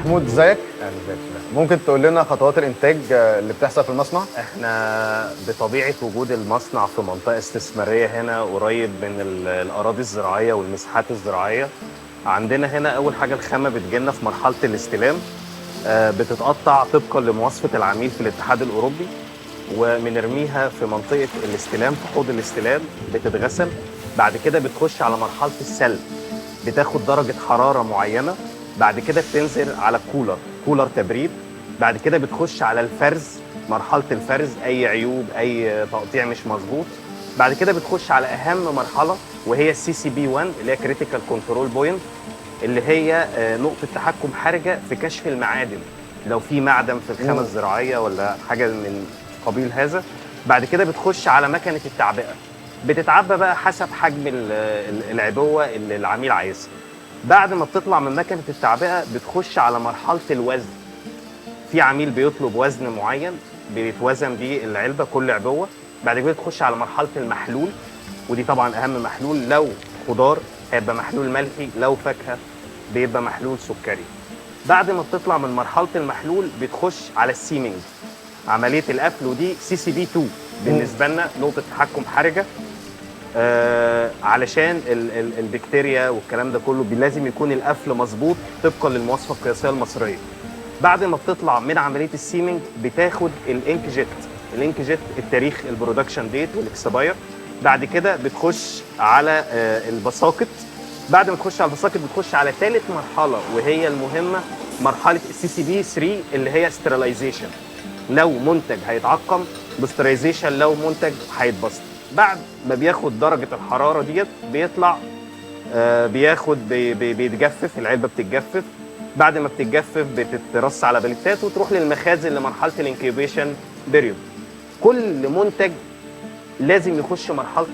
محمود ازيك؟ اهلا ازيك يا شباب. ممكن تقول لنا خطوات الانتاج اللي بتحصل في المصنع؟ احنا بطبيعه وجود المصنع في منطقه استثماريه هنا قريب من الاراضي الزراعيه والمساحات الزراعيه. عندنا هنا اول حاجه الخامه بتجيلنا في مرحله الاستلام، بتتقطع طبقا لمواصفه العميل في الاتحاد الاوروبي، وبنرميها في منطقه الاستلام في حوض الاستلام بتتغسل. بعد كده بتخش على مرحله السلق، بتاخد درجه حراره معينه. بعد كده بتنزل على كولر تبريد. بعد كده بتخش على الفرز، مرحله الفرز، اي عيوب اي تقطيع مش مظبوط. بعد كده بتخش على اهم مرحله وهي السي سي بي 1 اللي هي كريتيكال كنترول بوينت، اللي هي نقطه تحكم حرجه في كشف المعادن، لو في معدن في الخامه الزراعيه ولا حاجه من قبيل هذا. بعد كده بتخش على مكنه التعبئه، بتتعبى بقى حسب حجم العبوه اللي العميل عايزها. بعد ما بتطلع من مكنه التعبئه بتخش على مرحله الوزن. في عميل بيطلب وزن معين بيتوزن بيه العلبه كل عبوه. بعد كده تخش على مرحله المحلول، ودي طبعا اهم محلول. لو خضار هيبقى محلول ملحي، لو فاكهه بيبقى محلول سكري. بعد ما بتطلع من مرحله المحلول بتخش على السيمنج، عمليه القفل، ودي سي سي بي 2 بالنسبه لنا نقطه تحكم حرجه. علشان البكتيريا والكلام ده كله لازم يكون القفل مظبوط طبقا للمواصفه القياسيه المصريه. بعد ما بتطلع من عمليه السيمنج بتاخد الانك جيت التاريخ البرودكشن ديت والاكسباير. بعد كده بتخش على البساقط. بعد ما تخش على البساقط بتخش على ثالث مرحله وهي المهمه، مرحله السي سي بي 3 اللي هي ستيرلايزيشن، لو منتج هيتعقم، بسترايزيشن لو منتج هيتبسط. بعد ما بياخد درجه الحراره ديت بيطلع بيتجفف، العلبه بتتجفف. بعد ما بتتجفف بتترص على باليتات وتروح للمخازن لمرحله الانكيوبيشن بيريود. كل منتج لازم يخش مرحله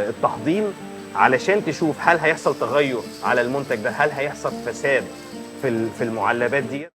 التحضير علشان تشوف هل هيحصل تغير على المنتج ده، هل هيحصل فساد في المعلبات دي.